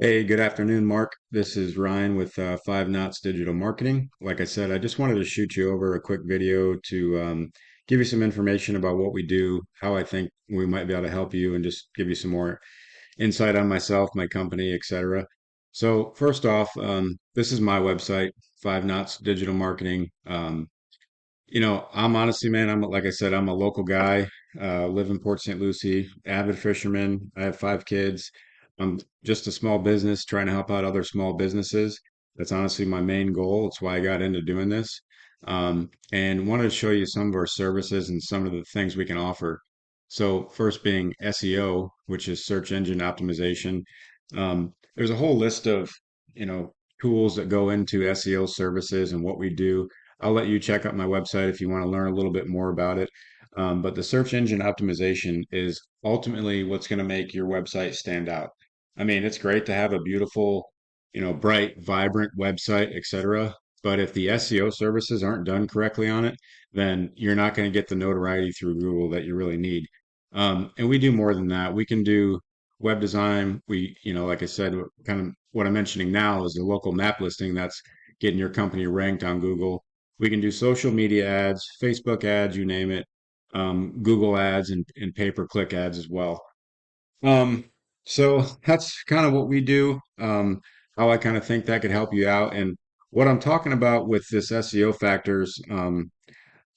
Hey, good afternoon, Mark. This is Ryan with Five Knots Digital Marketing. Like I said, I just wanted to shoot you over a quick video to give you some information about what we do, how I think we might be able to help you, and just give you some more insight on myself, my company, etc. So first off, this is my website, Five Knots Digital Marketing. I'm honestly, man, I'm like I said, I'm a local guy, live in Port St. Lucie, avid fisherman. I have five kids. I'm just a small business trying to help out other small businesses. That's honestly my main goal. It's why I got into doing this. And wanted to show you some of our services and some of the things we can offer. So first being SEO, which is search engine optimization. There's a whole list of, you know, tools that go into SEO services and what we do. I'll let you check out my website if you want to learn a little bit more about it. But the search engine optimization is ultimately what's going to make your website stand out. I mean, it's great to have a beautiful, bright, vibrant website, etc. But if the SEO services aren't done correctly on it, then you're not going to get the notoriety through Google that you really need. And we do more than that. We can do web design. Like I said, kind of what I'm mentioning now is a local map listing that's getting your company ranked on Google. We can do social media ads, Facebook ads, you name it, Google ads, and pay-per-click ads as well. Um, so that's kind of what we do, how I kind of think that could help you out. And what I'm talking about with this SEO factors, I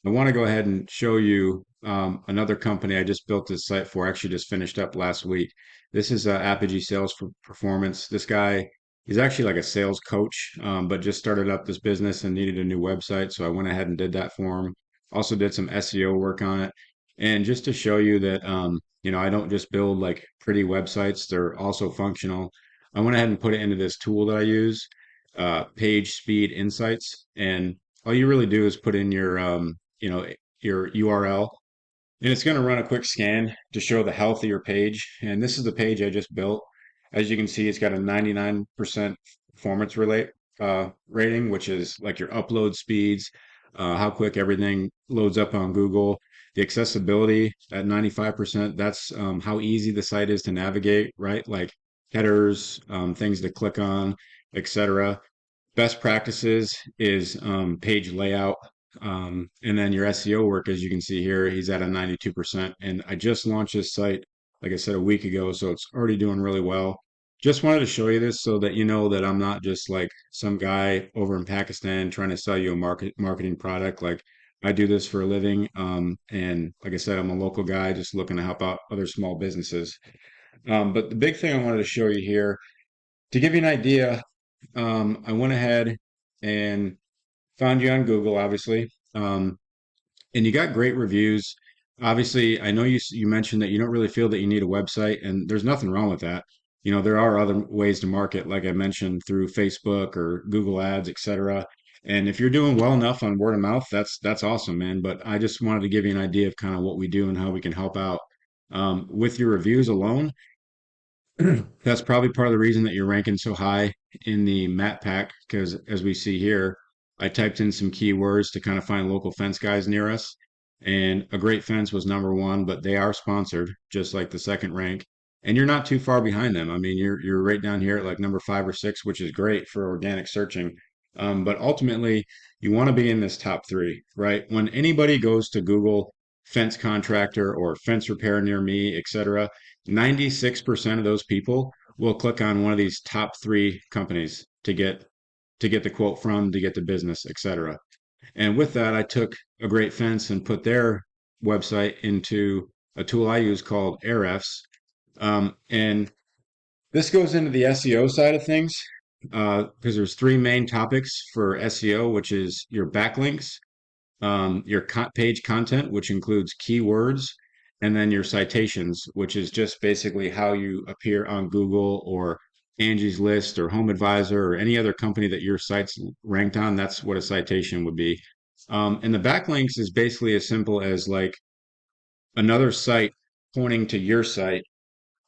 want to go ahead and show you another company I just built this site for, actually just finished up last week. This is Apogee Sales for Performance. This guy, he's actually like a sales coach, but just started up this business and needed a new website. So I went ahead and did that for him. Also did some SEO work on it. And just to show you that, I don't just build like pretty websites, they're also functional. I went ahead and put it into this tool that I use, Page Speed Insights. And all you really do is put in you know, your URL, and it's going to run a quick scan to show the health of your page. And this is the page I just built. As you can see, it's got a 99% performance rating, which is like your upload speeds, how quick everything loads up on Google. The accessibility at 95%, that's how easy the site is to navigate, right? Like headers, things to click on, etc. Best practices is page layout. And then your SEO work, as you can see here, he's at a 92%. And I just launched this site, like I said, a week ago, so it's already doing really well. Just wanted to show you this so that you know that I'm not just like some guy over in Pakistan trying to sell you a marketing product. Like I do this for a living. And like I said, I'm a local guy just looking to help out other small businesses. But the big thing I wanted to show you here, to give you an idea, I went ahead and found you on Google, obviously, and you got great reviews. Obviously, I know you mentioned that you don't really feel that you need a website, and there's nothing wrong with that. There are other ways to market, like I mentioned, through Facebook or Google Ads, etc. And if you're doing well enough on word of mouth, that's awesome, man. But I just wanted to give you an idea of kind of what we do and how we can help out. With your reviews alone, that's probably part of the reason that you're ranking so high in the map pack, because as we see here, I typed in some keywords to kind of find local fence guys near us, and a great fence was number one, but they are sponsored, just like the second rank. And you're not too far behind them. I mean, you're right down here at like number 5 or 6, which is great for organic searching. But ultimately, you want to be in this top three, right? When anybody goes to Google fence contractor or fence repair near me, etc., 96% of those people will click on one of these top three companies to get the quote from, to get the business, etc. And with that, I took a great fence and put their website into a tool I use called Ahrefs. And this goes into the SEO side of things, because there's three main topics for SEO, which is your backlinks, your page content, which includes keywords, and then your citations, which is just basically how you appear on Google or Angie's List or Home Advisor or any other company that your site's ranked on. That's what a citation would be. And the backlinks is basically as simple as like another site pointing to your site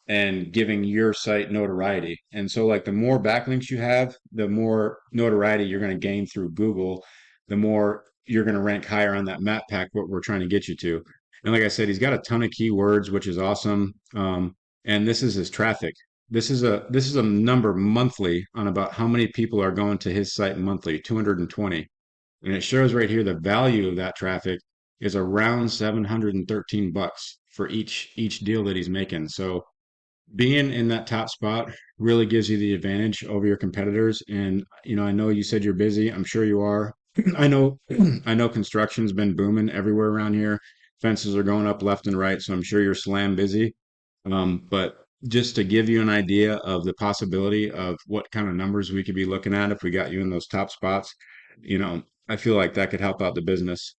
and giving your site notoriety. And so, like, the more backlinks you have, the more notoriety you're going to gain through Google, the more you're going to rank higher on that map pack, what we're trying to get you to. And like I said, he's got a ton of keywords, which is awesome. And this is his traffic. this is a number monthly on about how many people are going to his site monthly, 220. And it shows right here the value of that traffic is around 713 bucks for each deal that he's making. So being in that top spot really gives you the advantage over your competitors. And I know you said you're busy. I'm sure you are. I know I know construction's been booming everywhere around here. Fences are going up left and right, so I'm sure you're slam busy. But just to give you an idea of the possibility of what kind of numbers we could be looking at if we got you in those top spots, I feel like that could help out the business.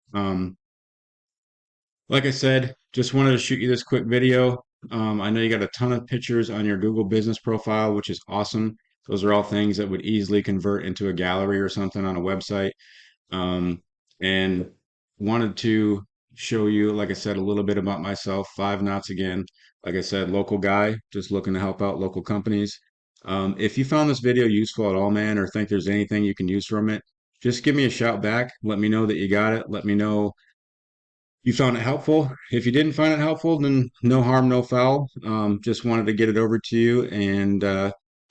Like I said, just wanted to shoot you this quick video. I know you got a ton of pictures on your Google business profile, which is awesome. Those are all things that would easily convert into a gallery or something on a website. Um, and wanted to show you, like I said, a little bit about myself. Five Knots again. Like I said, local guy, just looking to help out local companies. If you found this video useful at all, man, or think there's anything you can use from it, just give me a shout back. Let me know that you got it. Let me know you found it helpful. If you didn't find it helpful, then no harm, no foul. Just wanted to get it over to you and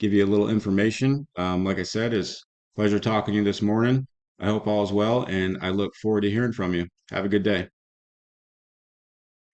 give you a little information. Like I said, it's a pleasure talking to you this morning. I hope all is well, and I look forward to hearing from you. Have a good day.